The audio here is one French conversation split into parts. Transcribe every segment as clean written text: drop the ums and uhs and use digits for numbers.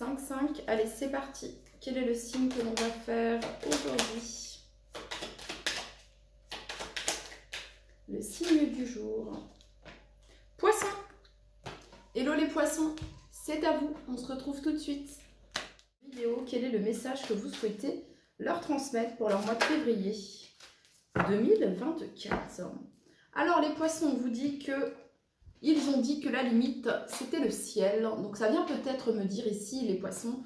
5, 5. Allez, c'est parti. Quel est le signe que l'on va faire aujourd'hui? Le signe du jour. Poisson. Hello les poissons, c'est à vous. On se retrouve tout de suite. Vidéo, quel est le message que vous souhaitez leur transmettre pour leur mois de février 2024? Alors les poissons, on vous dit que ils ont dit que la limite c'était le ciel. Donc ça vient peut-être me dire ici les poissons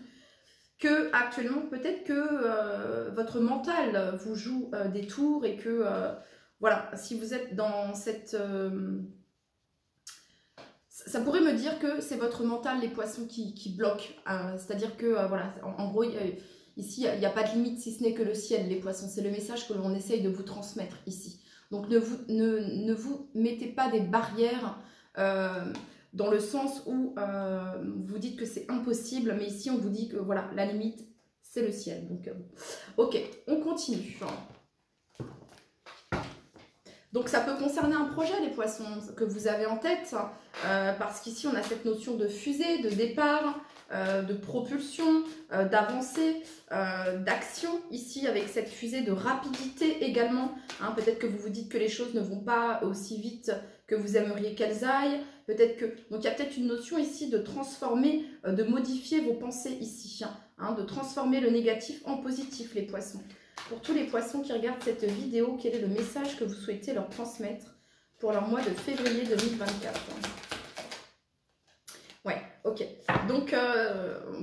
que actuellement peut-être que votre mental vous joue des tours et que voilà, si vous êtes dans cette ça pourrait me dire que c'est votre mental, les poissons, qui bloque. C'est-à-dire que, voilà, en gros, ici, il n'y a pas de limite si ce n'est que le ciel, les poissons. C'est le message que l'on essaye de vous transmettre ici. Donc, ne vous mettez pas des barrières dans le sens où vous dites que c'est impossible. Mais ici, on vous dit que, voilà, la limite, c'est le ciel. Donc, ok, on continue. Donc ça peut concerner un projet, les poissons, que vous avez en tête, parce qu'ici on a cette notion de fusée, de départ, de propulsion, d'avancée, d'action, ici avec cette fusée de rapidité également. Hein, peut-être que vous vous dites que les choses ne vont pas aussi vite que vous aimeriez qu'elles aillent. Peut-être que... Donc il y a peut-être une notion ici de transformer, de modifier vos pensées ici, hein, de transformer le négatif en positif, les poissons. Pour tous les poissons qui regardent cette vidéo, quel est le message que vous souhaitez leur transmettre pour leur mois de février 2024? Ouais, ok. Donc,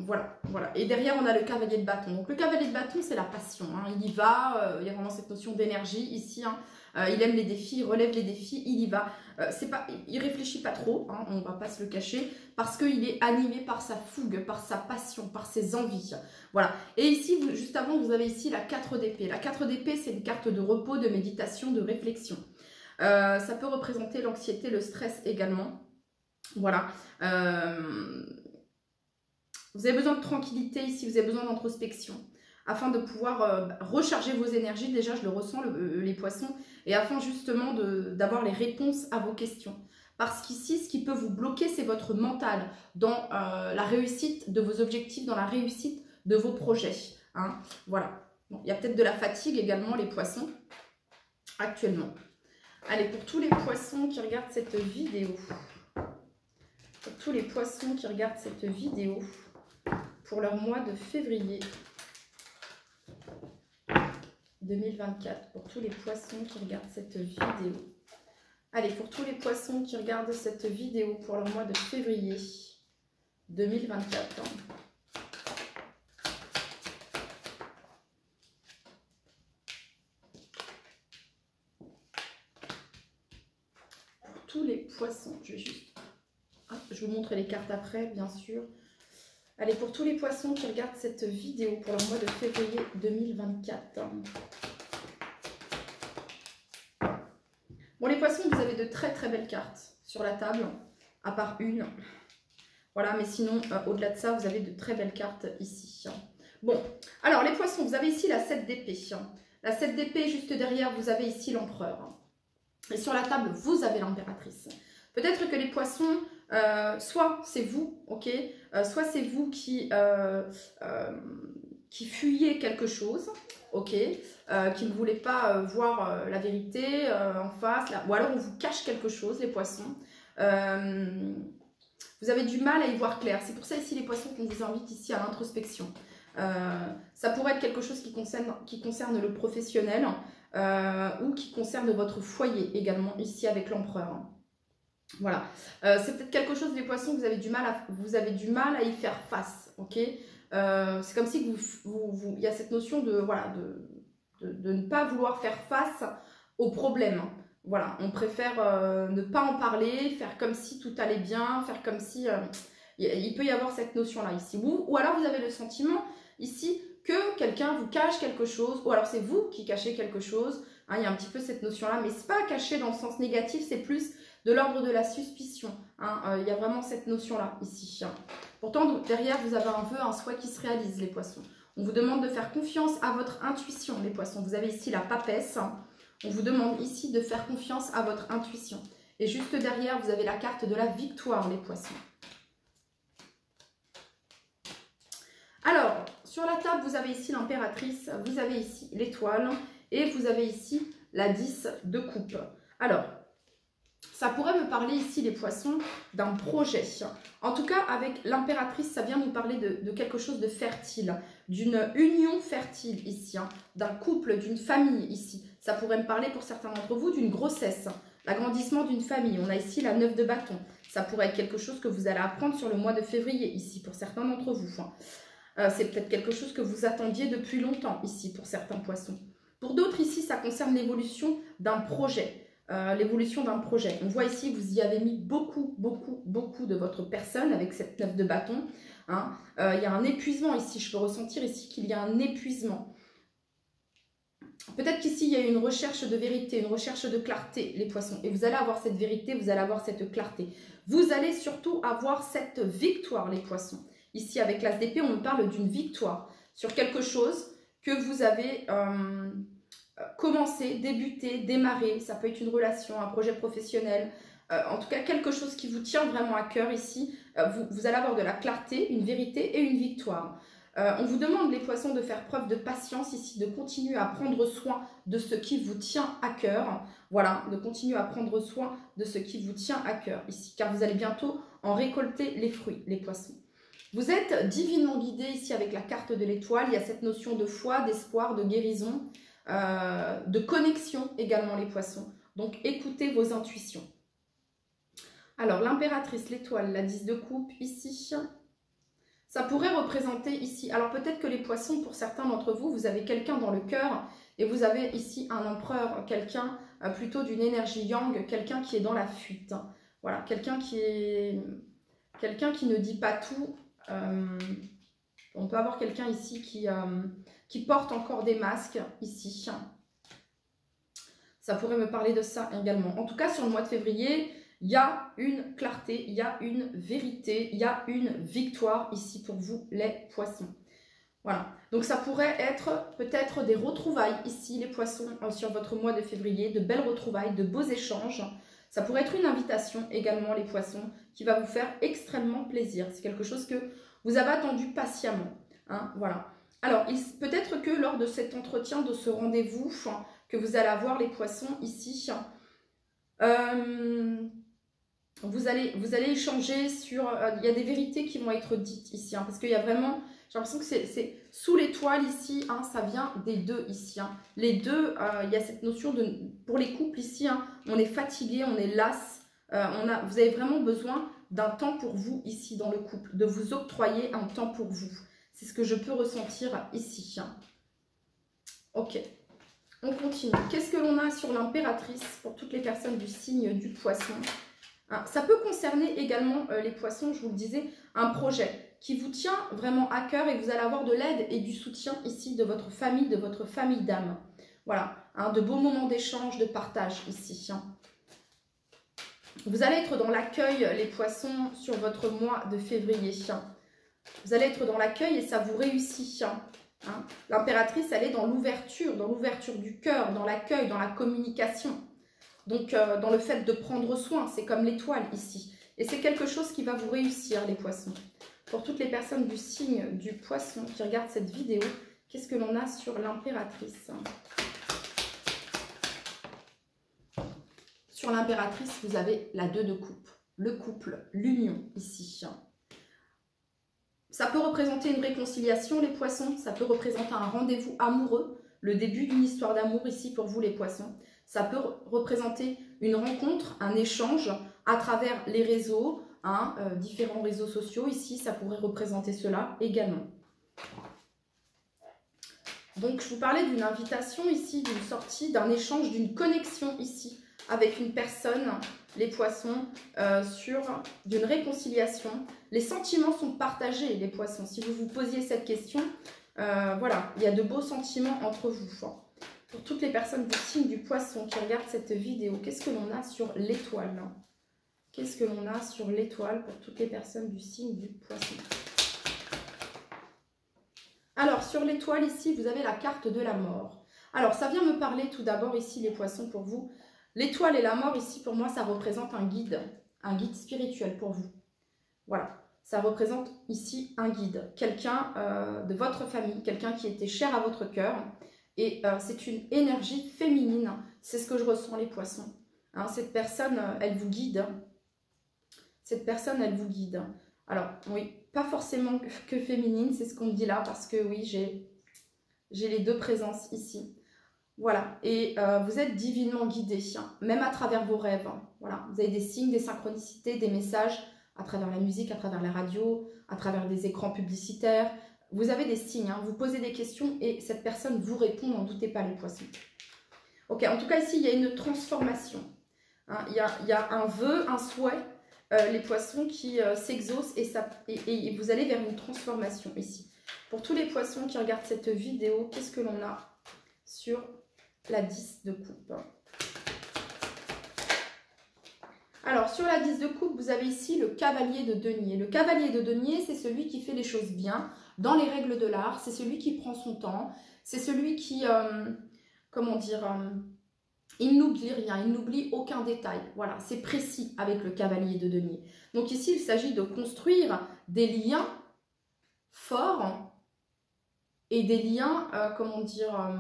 voilà. Et derrière, on a le cavalier de bâton. Donc, le cavalier de bâton, c'est la passion. Hein. Il y va, il y a vraiment cette notion d'énergie ici. Hein. Il aime les défis, il relève les défis, il y va. Il réfléchit pas trop, hein, on ne va pas se le cacher, parce qu'il est animé par sa fougue, par sa passion, par ses envies. Voilà. Et ici, juste avant, vous avez ici la 4 d'épée. La 4 d'épée, c'est une carte de repos, de méditation, de réflexion. Ça peut représenter l'anxiété, le stress également. Voilà. Vous avez besoin de tranquillité ici, vous avez besoin d'introspection afin de pouvoir recharger vos énergies. Déjà, je le ressens, les poissons, et afin justement d'avoir les réponses à vos questions. Parce qu'ici, ce qui peut vous bloquer, c'est votre mental dans la réussite de vos objectifs, dans la réussite de vos projets. Hein. Voilà. Bon, il y a peut-être de la fatigue également, les poissons, actuellement. Allez, pour tous les poissons qui regardent cette vidéo, pour tous les poissons qui regardent cette vidéo, pour leur mois de février 2024, pour tous les poissons qui regardent cette vidéo. Allez, pour tous les poissons qui regardent cette vidéo pour leur mois de février 2024. Pour tous les poissons, je vais juste... je vous montre les cartes après, bien sûr. Allez, pour tous les poissons qui regardent cette vidéo pour le mois de février 2024. Bon, les poissons, vous avez de très très belles cartes sur la table, à part une. Voilà, mais sinon, au-delà de ça, vous avez de très belles cartes ici. Bon, alors les poissons, vous avez ici la 7 d'épée. La 7 d'épée, juste derrière, vous avez ici l'empereur. Et sur la table, vous avez l'impératrice. Peut-être que les poissons, soit c'est vous, ok, soit c'est vous qui fuyez quelque chose, ok, qui ne voulez pas voir la vérité en face, là, ou alors on vous cache quelque chose, les poissons. Vous avez du mal à y voir clair. C'est pour ça ici les poissons qu'on vous invite ici à l'introspection. Ça pourrait être quelque chose qui concerne le professionnel ou qui concerne votre foyer également ici avec l'empereur. Voilà, c'est peut-être quelque chose, les poissons, que vous avez du mal à y faire face, ok. C'est comme si il y a cette notion de, voilà, de ne pas vouloir faire face aux problèmes. Voilà, on préfère ne pas en parler, faire comme si tout allait bien, faire comme si... il peut y avoir cette notion-là ici. Ou alors vous avez le sentiment ici que quelqu'un vous cache quelque chose, ou alors c'est vous qui cachez quelque chose. Hein, il y a un petit peu cette notion-là, mais c'est pas caché dans le sens négatif, c'est plus de l'ordre de la suspicion. Hein. Il y a vraiment cette notion-là ici. Hein. Pourtant, derrière, vous avez un vœu, un souhait qui se réalise, les poissons. On vous demande de faire confiance à votre intuition, les poissons. Vous avez ici la papesse. Hein. On vous demande ici de faire confiance à votre intuition. Et juste derrière, vous avez la carte de la victoire, les poissons. Sur la table, vous avez ici l'impératrice, vous avez ici l'étoile et vous avez ici la 10 de coupe. Alors, ça pourrait me parler ici, les poissons, d'un projet. En tout cas, avec l'impératrice, ça vient nous parler de quelque chose de fertile, d'une union fertile ici, hein, d'un couple, d'une famille ici. Ça pourrait me parler pour certains d'entre vous d'une grossesse, l'agrandissement d'une famille. On a ici la 9 de bâton. Ça pourrait être quelque chose que vous allez apprendre sur le mois de février ici, pour certains d'entre vous. C'est peut-être quelque chose que vous attendiez depuis longtemps ici, pour certains poissons. Pour d'autres ici, ça concerne l'évolution d'un projet. L'évolution d'un projet. On voit ici que vous y avez mis beaucoup de votre personne avec cette 9 de bâton. Hein. Il y a un épuisement ici. Je peux ressentir ici qu'il y a un épuisement. Peut-être qu'ici, il y a une recherche de vérité, une recherche de clarté, les poissons. Et vous allez avoir cette vérité, vous allez avoir cette clarté. Vous allez surtout avoir cette victoire, les poissons. Ici, avec l'as d'épée, on me parle d'une victoire sur quelque chose que vous avez... commencer, débuter, démarrer, ça peut être une relation, un projet professionnel, en tout cas quelque chose qui vous tient vraiment à cœur ici, vous allez avoir de la clarté, une vérité et une victoire. On vous demande les poissons de faire preuve de patience ici, de continuer à prendre soin de ce qui vous tient à cœur, voilà, de continuer à prendre soin de ce qui vous tient à cœur ici, car vous allez bientôt en récolter les fruits, les poissons. Vous êtes divinement guidé ici avec la carte de l'étoile, il y a cette notion de foi, d'espoir, de guérison, de connexion également, les poissons. Donc écoutez vos intuitions. Alors l'impératrice, l'étoile, la 10 de coupe ici, ça pourrait représenter ici, alors peut-être que les poissons, pour certains d'entre vous, vous avez quelqu'un dans le cœur et vous avez ici un empereur, quelqu'un plutôt d'une énergie yang, quelqu'un qui est dans la fuite. Voilà, quelqu'un qui ne dit pas tout. On peut avoir quelqu'un ici qui porte encore des masques ici. Ça pourrait me parler de ça également. En tout cas, sur le mois de février, il y a une clarté, il y a une vérité, il y a une victoire ici pour vous, les poissons. Voilà. Donc, ça pourrait être peut-être des retrouvailles ici, les poissons, sur votre mois de février, de belles retrouvailles, de beaux échanges. Ça pourrait être une invitation également, les poissons, qui va vous faire extrêmement plaisir. C'est quelque chose que vous avez attendu patiemment. Hein, voilà. Alors, peut-être que lors de cet entretien, de ce rendez-vous que vous allez avoir, les poissons, ici, vous allez échanger sur... il y a des vérités qui vont être dites ici, parce qu'il y a vraiment... J'ai l'impression que c'est sous l'étoile ici, ça vient des deux ici. Les deux, il y a cette notion de... Pour les couples ici, on est fatigué, on est las. Vous avez vraiment besoin d'un temps pour vous ici dans le couple, de vous octroyer un temps pour vous. C'est ce que je peux ressentir ici. Ok, on continue. Qu'est-ce que l'on a sur l'impératrice pour toutes les personnes du signe du poisson? Ça peut concerner également les poissons, je vous le disais, un projet qui vous tient vraiment à cœur et vous allez avoir de l'aide et du soutien ici de votre famille d'âme. Voilà, de beaux moments d'échange, de partage ici. Vous allez être dans l'accueil, les poissons, sur votre mois de février. Vous allez être dans l'accueil et ça vous réussit. L'impératrice, elle est dans l'ouverture du cœur, dans l'accueil, dans la communication. Donc, dans le fait de prendre soin, c'est comme l'étoile ici. Et c'est quelque chose qui va vous réussir, les poissons. Pour toutes les personnes du signe du poisson qui regardent cette vidéo, qu'est-ce que l'on a sur l'impératrice? Sur l'impératrice, vous avez la 2 de coupe, le couple, l'union ici. Ça peut représenter une réconciliation, les poissons. Ça peut représenter un rendez-vous amoureux, le début d'une histoire d'amour ici pour vous, les poissons. Ça peut représenter une rencontre, un échange à travers les réseaux, différents réseaux sociaux. Ici, ça pourrait représenter cela également. Donc, je vous parlais d'une invitation ici, d'une sortie, d'un échange, d'une connexion ici avec une personne, les poissons, d'une réconciliation. Les sentiments sont partagés, les poissons. Si vous vous posiez cette question, voilà, il y a de beaux sentiments entre vous. Pour toutes les personnes du signe du poisson qui regardent cette vidéo, qu'est-ce que l'on a sur l'étoile? Qu'est-ce que l'on a sur l'étoile pour toutes les personnes du signe du poisson? Alors, sur l'étoile ici, vous avez la carte de la mort. Alors, ça vient me parler tout d'abord ici, les poissons, pour vous. L'étoile et la mort ici, pour moi, ça représente un guide spirituel pour vous. Voilà. ça représente ici un guide, quelqu'un de votre famille, quelqu'un qui était cher à votre cœur. Et c'est une énergie féminine, c'est ce que je ressens les poissons. Hein, cette personne, elle vous guide. Cette personne, elle vous guide. Alors, oui, pas forcément que féminine, c'est ce qu'on me dit là, parce que oui, j'ai les deux présences ici. Voilà, et vous êtes divinement guidé, hein, même à travers vos rêves. Hein. Voilà, vous avez des signes, des synchronicités, des messages à travers la musique, à travers la radio, à travers des écrans publicitaires. Vous avez des signes, hein, vous posez des questions et cette personne vous répond, n'en doutez pas les poissons. Ok, en tout cas ici, il y a une transformation. Hein, il y a un vœu, un souhait, les poissons qui s'exaucent et vous allez vers une transformation ici. Pour tous les poissons qui regardent cette vidéo, qu'est-ce que l'on a sur la 10 de coupe? Alors, sur la 10 de coupe, vous avez ici le cavalier de denier. Le cavalier de denier, c'est celui qui fait les choses bien, dans les règles de l'art. C'est celui qui prend son temps. C'est celui qui, comment dire, il n'oublie rien, il n'oublie aucun détail. Voilà, c'est précis avec le cavalier de denier. Donc ici, il s'agit de construire des liens forts et des liens, comment dire,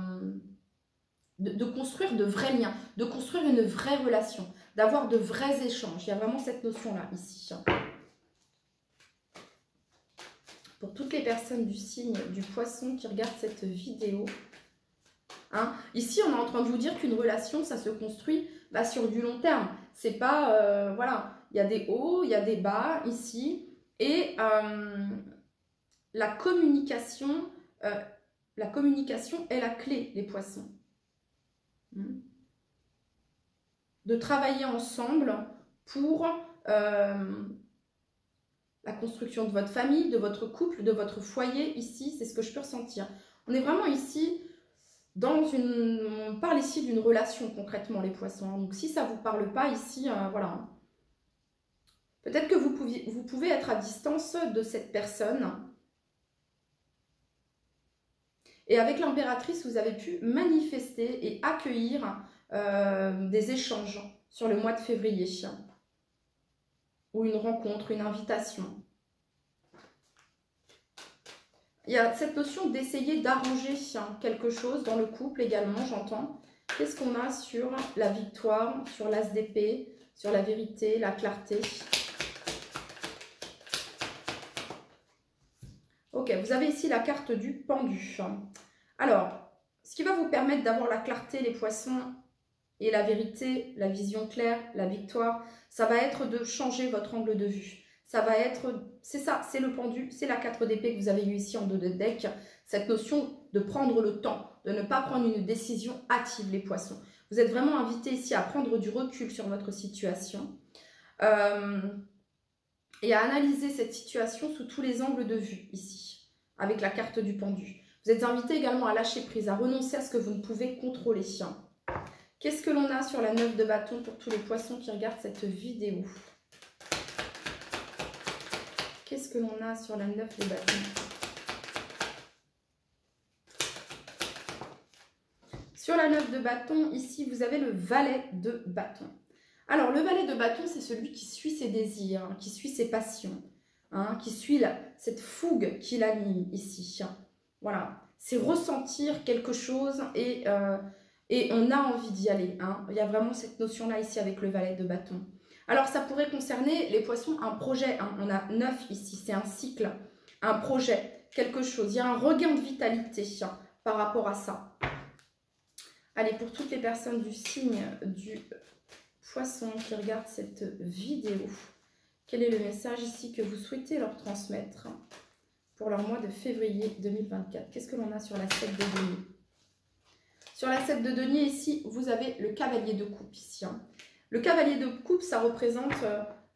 de construire de vrais liens, de construire une vraie relation, d'avoir de vrais échanges. Il y a vraiment cette notion-là, ici. Pour toutes les personnes du signe du poisson qui regardent cette vidéo, hein, ici, on est en train de vous dire qu'une relation, ça se construit sur du long terme. C'est pas, voilà, il y a des hauts, il y a des bas, ici. Et la communication est la clé, les poissons. De travailler ensemble pour la construction de votre famille, de votre couple, de votre foyer. Ici, c'est ce que je peux ressentir. On est vraiment ici dans on parle ici d'une relation concrètement, les poissons. Donc si ça ne vous parle pas ici, voilà. Peut-être que vous pouvez être à distance de cette personne. Et avec l'impératrice, vous avez pu manifester et accueillir des échanges sur le mois de février. Ou une rencontre, une invitation. Il y a cette notion d'essayer d'arranger quelque chose dans le couple également, j'entends. Qu'est-ce qu'on a sur la victoire, sur l'as d'épée, sur la vérité, la clarté? Ok, vous avez ici la carte du pendu. Alors, ce qui va vous permettre d'avoir la clarté, les poissons, et la vérité, la vision claire, la victoire, ça va être de changer votre angle de vue. Ça va être, c'est ça, c'est le pendu, c'est la 4 d'épée que vous avez eu ici en dos de deck. Cette notion de prendre le temps, de ne pas prendre une décision hâtive, les poissons. Vous êtes vraiment invités ici à prendre du recul sur votre situation et à analyser cette situation sous tous les angles de vue ici, avec la carte du pendu. Vous êtes invités également à lâcher prise, à renoncer à ce que vous ne pouvez contrôler. Qu'est-ce que l'on a sur la 9 de bâton pour tous les poissons qui regardent cette vidéo? Qu'est-ce que l'on a sur la 9 de bâton? Sur la 9 de bâton, ici, vous avez le valet de bâton. Alors, le valet de bâton, c'est celui qui suit ses désirs, qui suit ses passions, qui suit cette fougue qui l'anime ici. Voilà, c'est ressentir quelque chose et on a envie d'y aller. Il y a vraiment cette notion-là ici avec le valet de bâton. Alors, ça pourrait concerner les poissons, un projet. On a 9 ici, c'est un cycle, un projet, quelque chose. Il y a un regain de vitalité par rapport à ça. Allez, pour toutes les personnes du signe du poisson qui regardent cette vidéo, quel est le message ici que vous souhaitez leur transmettre pour leur mois de février 2024? Qu'est-ce que l'on a sur la 7 de denier? Sur la 7 de denier, ici, vous avez le cavalier de coupe ici. Le cavalier de coupe, ça représente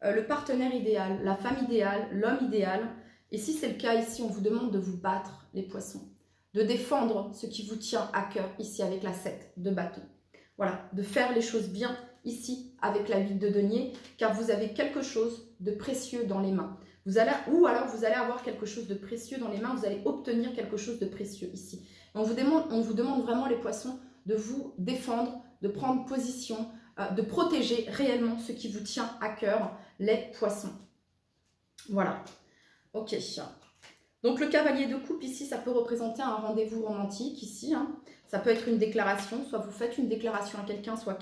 le partenaire idéal, la femme idéale, l'homme idéal. Et si c'est le cas ici, on vous demande de vous battre, les poissons, de défendre ce qui vous tient à cœur ici avec la 7 de bâton. Voilà, de faire les choses bien ici avec la 8 de denier, car vous avez quelque chose de précieux dans les mains. Ou alors vous allez avoir quelque chose de précieux dans les mains, vous allez obtenir quelque chose de précieux ici. On vous demande vraiment, les poissons, de vous défendre, de prendre position, de protéger réellement ce qui vous tient à cœur, les poissons. Voilà. Ok. Donc le cavalier de coupe ici, ça peut représenter un rendez-vous romantique ici. Hein. Ça peut être une déclaration, soit vous faites une déclaration à quelqu'un, soit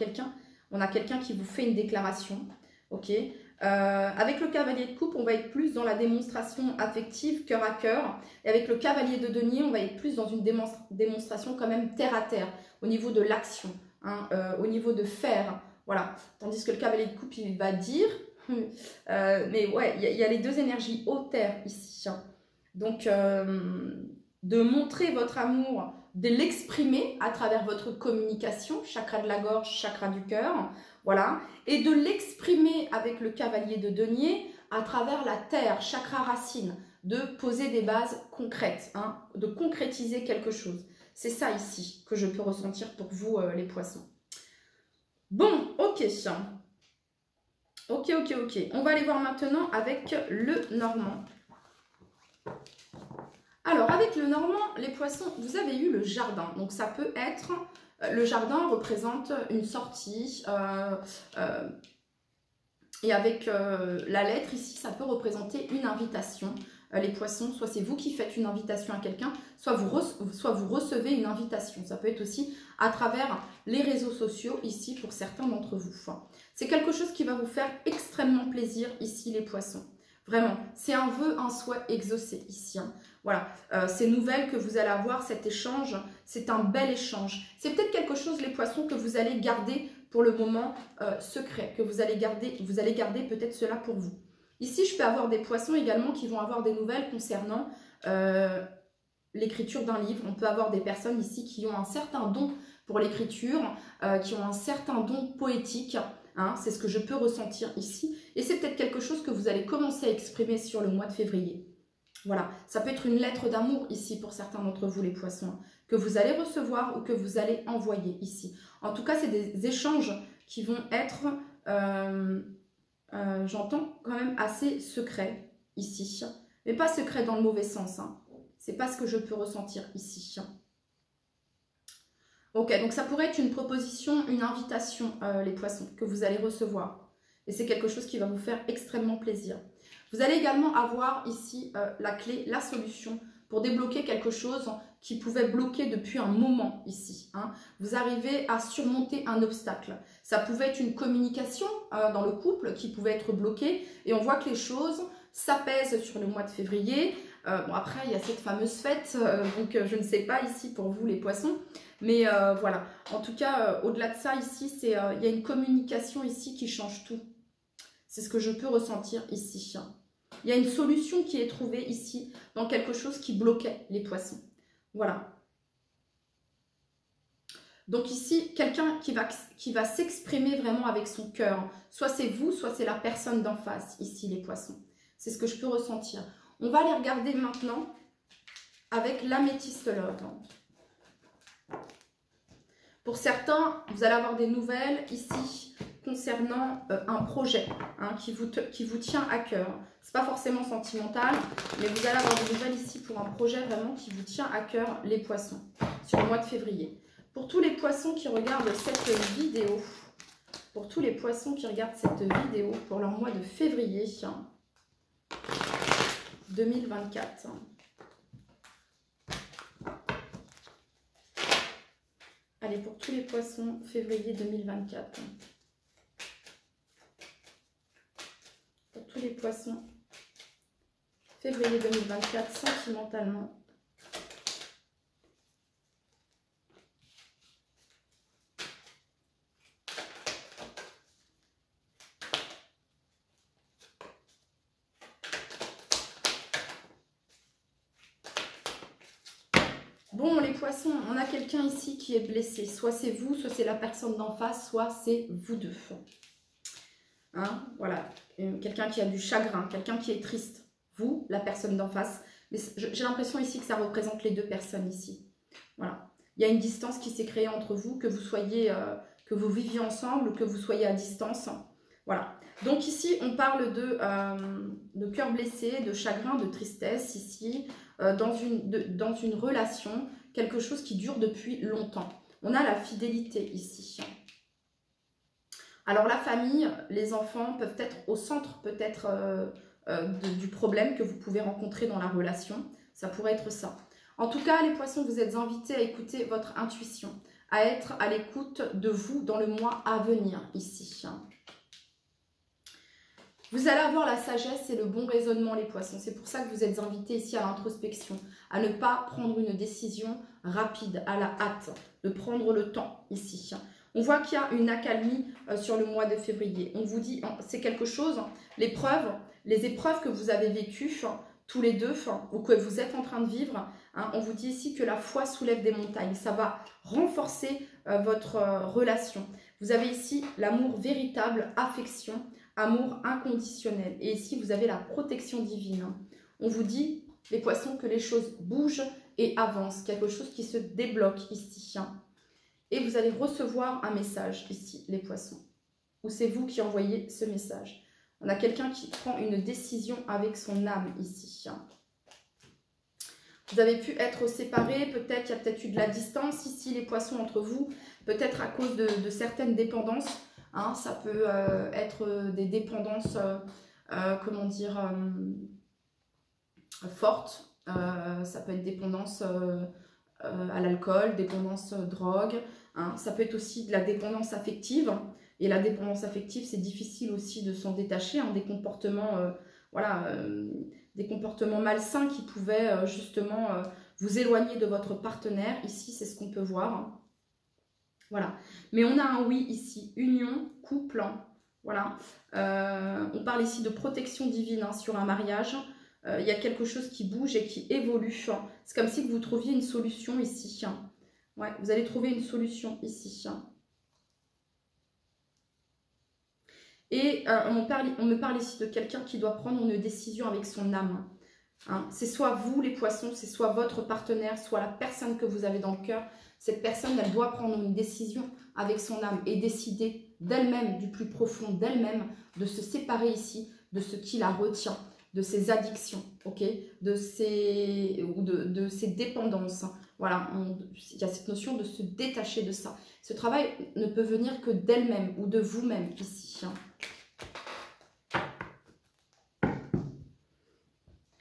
on a quelqu'un qui vous fait une déclaration. Ok. Avec le cavalier de coupe, on va être plus dans la démonstration affective, cœur à cœur. Et avec le cavalier de denier, on va être plus dans une démonstration quand même terre à terre, au niveau de l'action, hein, au niveau de faire. Voilà. Tandis que le cavalier de coupe, il va dire... mais ouais, il y a les deux énergies eau-terre ici. Hein. Donc, de montrer votre amour, de l'exprimer à travers votre communication, chakra de la gorge, chakra du cœur, voilà, et de l'exprimer avec le cavalier de denier à travers la terre, chakra racine, de poser des bases concrètes, hein, de concrétiser quelque chose. C'est ça ici que je peux ressentir pour vous, les poissons. Bon, ok. Ok. On va aller voir maintenant avec le normand. Alors, avec le normand, les poissons, vous avez eu le jardin. Donc, ça peut être... le jardin représente une sortie. Et avec la lettre ici, ça peut représenter une invitation. Les poissons, soit c'est vous qui faites une invitation à quelqu'un, soit vous recevez une invitation. Ça peut être aussi à travers les réseaux sociaux ici pour certains d'entre vous. C'est quelque chose qui va vous faire extrêmement plaisir ici les poissons. Vraiment, c'est un vœu, un souhait exaucé ici. Hein. Voilà, ces nouvelles que vous allez avoir, cet échange, c'est un bel échange. C'est peut-être quelque chose, les poissons, que vous allez garder pour le moment secret, que vous allez garder peut-être cela pour vous. Ici, je peux avoir des poissons également qui vont avoir des nouvelles concernant l'écriture d'un livre. On peut avoir des personnes ici qui ont un certain don pour l'écriture, qui ont un certain don poétique. Hein, c'est ce que je peux ressentir ici. Et c'est peut-être quelque chose que vous allez commencer à exprimer sur le mois de février. Voilà, ça peut être une lettre d'amour ici pour certains d'entre vous les poissons, que vous allez recevoir ou que vous allez envoyer ici. En tout cas, c'est des échanges qui vont être, j'entends quand même assez secrets ici. Mais pas secrets dans le mauvais sens, hein. C'est pas ce que je peux ressentir ici. Ok, donc ça pourrait être une proposition, une invitation, les poissons, que vous allez recevoir. Et c'est quelque chose qui va vous faire extrêmement plaisir. Vous allez également avoir ici la clé, la solution pour débloquer quelque chose qui pouvait bloquer depuis un moment ici. Hein. Vous arrivez à surmonter un obstacle. Ça pouvait être une communication dans le couple qui pouvait être bloquée. Et on voit que les choses s'apaisent sur le mois de février. Bon, après, il y a cette fameuse fête, donc je ne sais pas ici pour vous les poissons. Mais voilà, en tout cas, au-delà de ça, ici, il y a une communication ici qui change tout. C'est ce que je peux ressentir ici. Il y a une solution qui est trouvée ici dans quelque chose qui bloquait les poissons. Voilà. Donc ici, quelqu'un qui va s'exprimer vraiment avec son cœur. Soit c'est vous, soit c'est la personne d'en face, ici, les poissons. C'est ce que je peux ressentir. On va aller regarder maintenant avec l'améthyste love. Pour certains, vous allez avoir des nouvelles ici concernant un projet hein, qui vous tient à cœur. Ce n'est pas forcément sentimental, mais vous allez avoir des nouvelles ici pour un projet vraiment qui vous tient à cœur, les poissons, sur le mois de février. Pour tous les poissons qui regardent cette vidéo, pour leur mois de février 2024. Allez, pour tous les poissons, février 2024. Pour tous les poissons, février 2024, sentimentalement. Bon, les poissons, on a quelqu'un ici qui est blessé. Soit c'est vous, soit c'est la personne d'en face, soit c'est vous deux. Hein, voilà, quelqu'un qui a du chagrin, quelqu'un qui est triste. Vous, la personne d'en face. Mais j'ai l'impression ici que ça représente les deux personnes ici. Voilà. Il y a une distance qui s'est créée entre vous, que vous viviez ensemble ou que vous soyez à distance. Voilà. Donc ici, on parle de cœur blessé, de chagrin, de tristesse ici. Dans une relation, quelque chose qui dure depuis longtemps. On a la fidélité ici. Alors la famille, les enfants peuvent être au centre peut-être du problème que vous pouvez rencontrer dans la relation. Ça pourrait être ça. En tout cas, les poissons, vous êtes invités à écouter votre intuition, à être à l'écoute de vous dans le mois à venir ici. Vous allez avoir la sagesse et le bon raisonnement, les poissons. C'est pour ça que vous êtes invités ici à l'introspection, à ne pas prendre une décision rapide, à la hâte, de prendre le temps ici. On voit qu'il y a une accalmie sur le mois de février. On vous dit, c'est quelque chose, les épreuves que vous avez vécues tous les deux, ou que vous êtes en train de vivre, on vous dit ici que la foi soulève des montagnes. Ça va renforcer votre relation. Vous avez ici l'amour véritable, affection, amour inconditionnel. Et ici, vous avez la protection divine. On vous dit, les poissons, que les choses bougent et avancent. Quelque chose qui se débloque ici. Et vous allez recevoir un message ici, les poissons. Ou c'est vous qui envoyez ce message. On a quelqu'un qui prend une décision avec son âme ici. Vous avez pu être séparés, peut-être, il y a peut-être eu de la distance ici, les poissons, entre vous. Peut-être à cause de certaines dépendances. Ça peut être des dépendances, comment dire, fortes. Ça peut être dépendance à l'alcool, dépendance drogue. Ça peut être aussi de la dépendance affective. Et la dépendance affective, c'est difficile aussi de s'en détacher. Des comportements, des comportements malsains qui pouvaient justement vous éloigner de votre partenaire. Ici, c'est ce qu'on peut voir. Voilà. Mais on a un oui ici, union, couple. Voilà. On parle ici de protection divine sur un mariage. Il y a quelque chose qui bouge et qui évolue. C'est comme si vous trouviez une solution ici. Ouais, vous allez trouver une solution ici. Et on me parle ici de quelqu'un qui doit prendre une décision avec son âme. C'est soit vous, les poissons, c'est soit votre partenaire, soit la personne que vous avez dans le cœur. Cette personne, elle doit prendre une décision avec son âme et décider d'elle-même, du plus profond d'elle-même, de se séparer ici de ce qui la retient, de ses addictions, ok, de ses dépendances. Voilà, il y a cette notion de se détacher de ça. Ce travail ne peut venir que d'elle-même ou de vous-même ici.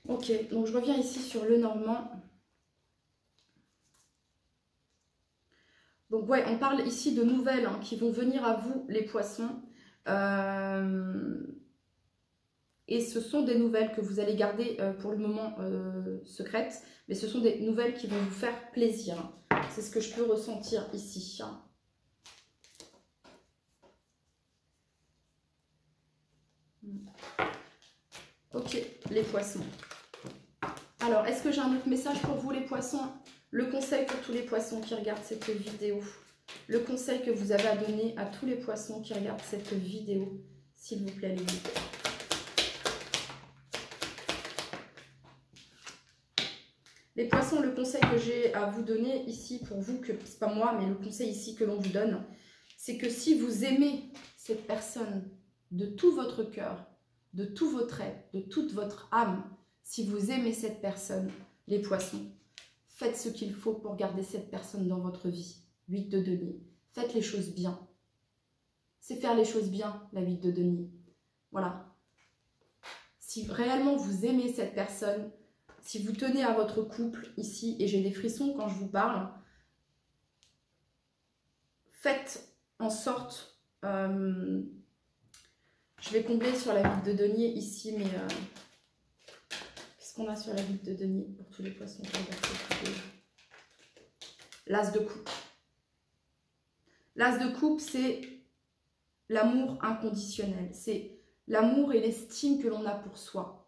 Ok, donc je reviens ici sur le Normand. Donc ouais, on parle ici de nouvelles qui vont venir à vous, les poissons. Et ce sont des nouvelles que vous allez garder pour le moment secrètes. Mais ce sont des nouvelles qui vont vous faire plaisir. C'est ce que je peux ressentir ici. Ok, les poissons. Alors, est-ce que j'ai un autre message pour vous, les poissons? Le conseil pour tous les poissons qui regardent cette vidéo. Le conseil que vous avez à donner à tous les poissons qui regardent cette vidéo. S'il vous plaît, les gars. Les poissons, le conseil que j'ai à vous donner ici pour vous, que c'est pas moi, mais le conseil ici que l'on vous donne, c'est que si vous aimez cette personne de tout votre cœur, de tout votre être, de toute votre âme, si vous aimez cette personne, les poissons, faites ce qu'il faut pour garder cette personne dans votre vie. 8 de denier. Faites les choses bien. C'est faire les choses bien, la 8 de denier. Voilà. Si réellement vous aimez cette personne, si vous tenez à votre couple ici, et j'ai des frissons quand je vous parle, faites en sorte... je vais combler sur la 8 de denier ici, mais... qu'est-ce qu'on a sur la 8 de denier pour tous les poissons? L'as de coupe. L'as de coupe, c'est l'amour inconditionnel. C'est l'amour et l'estime que l'on a pour soi.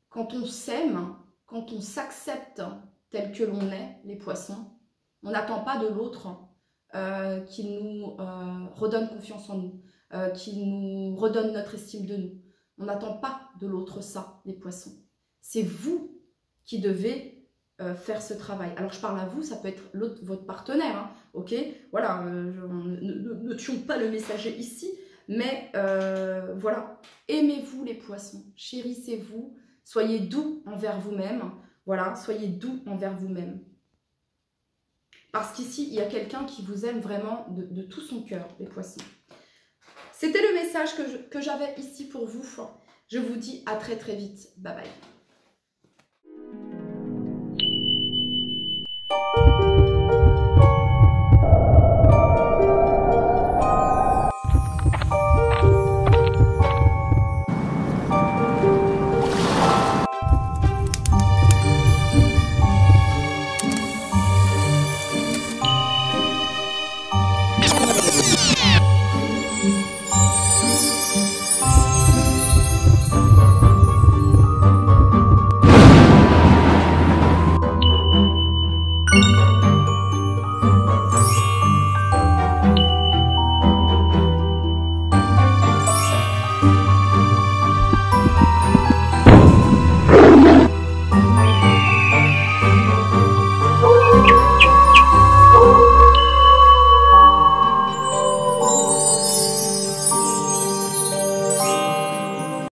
Quand on s'aime, quand on s'accepte tel que l'on est, les poissons, on n'attend pas de l'autre qu'il nous redonne confiance en nous, qu'il nous redonne notre estime de nous. On n'attend pas de l'autre ça, les poissons. C'est vous qui devez faire ce travail. Alors je parle à vous, ça peut être votre partenaire, ok? Voilà, ne tuons pas le messager ici, mais voilà, aimez-vous les poissons, chérissez-vous, soyez doux envers vous-même, voilà, soyez doux envers vous-même. Parce qu'ici, il y a quelqu'un qui vous aime vraiment de tout son cœur, les poissons. C'était le message que j'avais ici pour vous. Je vous dis à très très vite. Bye bye.